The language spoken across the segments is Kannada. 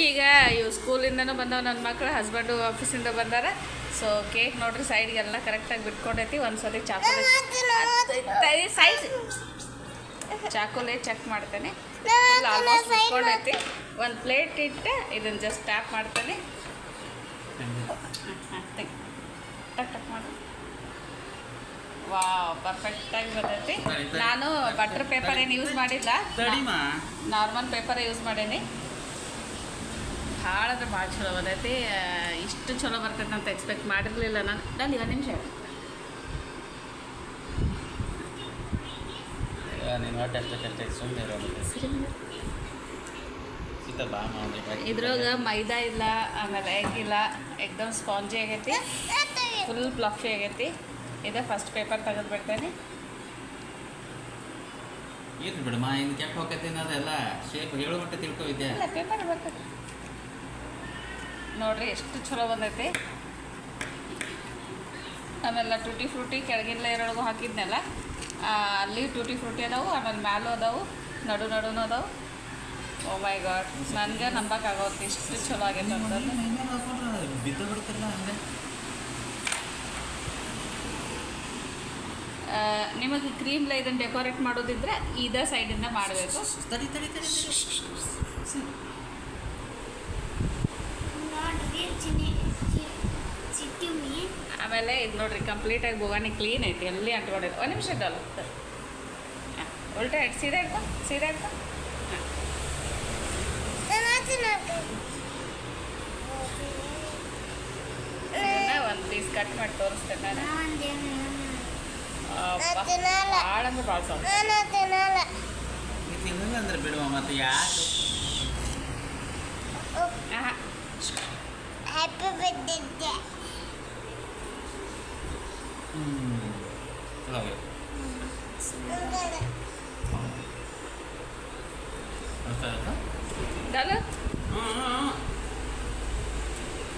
ಈಗ ಇವು ಸ್ಕೂಲಿಂದನೂ ಬಂದವು ನನ್ನ ಮಕ್ಕಳು, ಹಸ್ಬೆಂಡು ಆಫೀಸಿಂದ ಬಂದಾರ. ಸೊ ಕೇಕ್ ನೋಡ್ರಿ ಸೈಡ್ಗೆಲ್ಲ ಕರೆಕ್ಟಾಗಿ ಬಿಟ್ಕೊಂಡೈತಿ. ಒಂದ್ಸತಿ ಚಾಕೋಲೆ ಚೆಕ್ ಮಾಡ್ತೇನೆ. ಆಲ್ಮೋಸ್ಟ್ ಬಿಟ್ಕೊಂಡೈತಿ. ಒಂದು ಪ್ಲೇಟ್ ಇಟ್ಟು ಇದನ್ನು ಜಸ್ಟ್ ಟ್ಯಾಪ್ ಮಾಡ್ತೇನೆ. ಟಕ್ ಟಕ್ ಮಾಡಿ. ವಾವ್, ಪರ್ಫೆಕ್ಟಾಗಿ ಬಂದೈತಿ. ನಾನು ಬಟರ್ ಪೇಪರ್ ಏನು ಯೂಸ್ ಮಾಡಿಲ್ಲ, ನಾರ್ಮಲ್ ಪೇಪರೇ ಯೂಸ್ ಮಾಡೀನಿ. ಭಾಳ ಅಂದ್ರೆ ಭಾಳ ಚಲೋ ಬಂದೈತಿ. ಇಷ್ಟು ಚಲೋ ಬರ್ತೈತೆ ಅಂತ ಎಕ್ಸ್ಪೆಕ್ಟ್ ಮಾಡಿರಲಿಲ್ಲ ನಾನು. ಒಂದು ನಿಮಿಷ ಇದ್ರಾಗ ಮೈದಾ ಇಲ್ಲ, ಆಮೇಲೆ ಎಗ್ ಇಲ್ಲ, ಎಕ್ದಮ್ ಸ್ಪಾಂಜಿ ಆಗೈತಿ, ಫುಲ್ ಫ್ಲಫಿ ಆಗೈತಿ. ಇದೆ ಫಸ್ಟ್ ಪೇಪರ್ ತೆಗೆದು ಬಿಡ್ತೇನೆ. ಏನು ಬಿಡಮ್ಮ, ಇನ್ನು ಕೆಟ್ಟ ಹೋಗ್ತೀನಿ ಅದೆಲ್ಲ ಶೇಪ್ ಹೇಳೋ ಮಟ್ಟ ತಿಳ್ಕೊಂಡಿದ್ದೆ. ಇಲ್ಲ ಪೇಪರ್ ಬರ್ತೈತಿ ನೋಡ್ರಿ, ಎಷ್ಟು ಚಲೋ ಬಂದೈತಿ. ಆಮೇಲೆ ಟೂಟಿ ಫ್ರೂಟಿ ಕೆಳಗಿಲ್ಲ ಎರಡಗೂ ಹಾಕಿದ್ನಲ್ಲ, ಅಲ್ಲಿ ಟೂಟಿ ಫ್ರೂಟಿ ಅದಾವು, ಆಮೇಲೆ ಮ್ಯಾಲೂ ಅದಾವು, ನಡುನೂ ಅದಾವು. ಓ ಮೈ ಗಾಡ್, ನನಗೆ ನಂಬಕ್ಕಾಗೋದು ಇಷ್ಟು ಚಲೋ ಆಗೈತೆ ಅಂತಂದು. ನಿಮಗೆ ಕ್ರೀಮ್ಲ ಇದನ್ನು ಡೆಕೋರೇಟ್ ಮಾಡೋದಿದ್ರೆ ಇದೇ ಸೈಡಿಂದ ಮಾಡಬೇಕು. ಆಮೇಲೆ ಇದು ನೋಡ್ರಿ ಕಂಪ್ಲೀಟಾಗಿ ಬೋಗಾನಿ ಕ್ಲೀನ್ ಐತಿ, ಎಲ್ಲಿ ಅಂಟ್ಕೊಂಡಿದ್ದು. ಒಂದು ನಿಮಿಷ ಇದ್ದಲ್ಲ, ಉಲ್ಟಾ ಇಟ್ಟು ಸೀದಾ ಇಡ್ಕೊ. ಒಂದು ಪೀಸ್ ಕಟ್ ಮಾಡಿ ತೋರಿಸ್ತೇನೆ ನಾನು. ಭಾಳ ಅಂದ್ರೆ ಭಾಳ ಸಾಕು ಅಂದ್ರೆ ಬಿಡುವ. ಮತ್ತೆ ಯಾಕೆ ಹ್ಯಾಪಿ ಬರ್ತ್ಡೇ.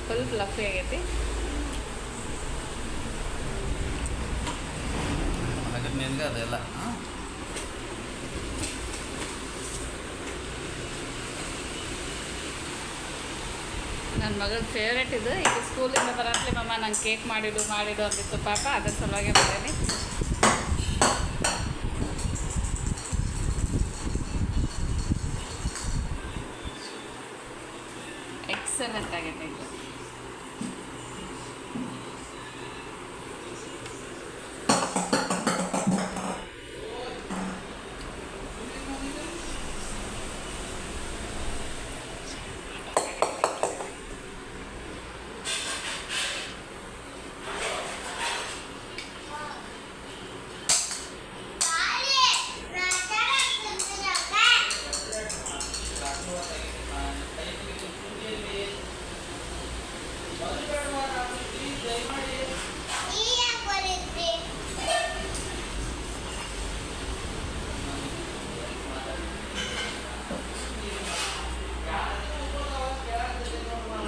ಫುಲ್ ಫ್ಲಫಿ ಆಗೈತಿ. ನಿನ್ಗೆ ಅದೆಲ್ಲ ನನ್ನ ಮಗಳ ಫೇವ್ರೇಟ್ ಇದು. ಈಗ ಸ್ಕೂಲಿಂದ ಬರತ್ಲಿ ಮಮ್ಮ ನಂಗೆ ಕೇಕ್ ಮಾಡಿಡು ಅಂದಿತ್ತು ಪಾಪ, ಅದ್ರ ಸಲುವಾಗಿ ಬಂದೇನಿ. ಎಕ್ಸಲೆಂಟ್ ಆಗೈತೆ ಇದು.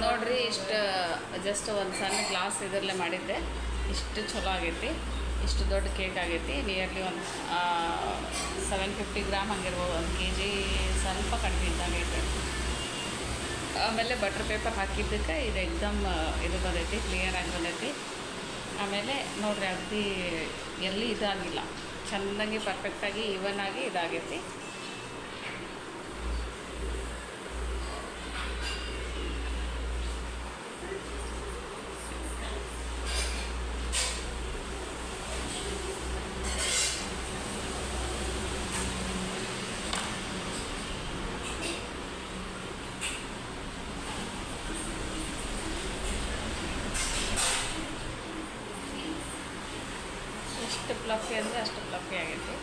ನೋಡ್ರಿ, ಇಷ್ಟು ಜಸ್ಟ್ ಒಂದು ಸಣ್ಣ ಗ್ಲಾಸ್ ಇದರಲ್ಲೇ ಮಾಡಿದ್ದೆ. ಇಷ್ಟು ಚಲೋ ಆಗೈತಿ. ಇಷ್ಟು ದೊಡ್ಡ ಕೇಕ್ ಆಗೈತಿ. ನಿಯರ್ಲಿ ಒಂದು 750 ಗ್ರಾಮ್ ಹಂಗಿರ್ಬೋದು, 1 kg ಸ್ವಲ್ಪ ಕಡಿಮೆ ಇದ್ದಾಗೈತೆ. ಆಮೇಲೆ ಬಟರ್ ಪೇಪರ್ ಹಾಕಿದ್ದಕ್ಕೆ ಇದು ಎಕ್ದಮ್ ಇದು ಬಂದೈತಿ, ಕ್ಲಿಯರಾಗಿ ಬಂದೈತಿ. ಆಮೇಲೆ ನೋಡ್ರಿ, ಅಗದಿ ಎಲ್ಲಿ ಇದಾಗಿಲ್ಲ, ಚೆನ್ನಾಗಿ ಪರ್ಫೆಕ್ಟಾಗಿ ಈವನ್ ಆಗಿ ಇದಾಗೈತಿ. ಎಷ್ಟು ಫ್ಲಫಿ ಅಂದರೆ ಅಷ್ಟು ಫ್ಲಫಿ ಆಗೈತಿ.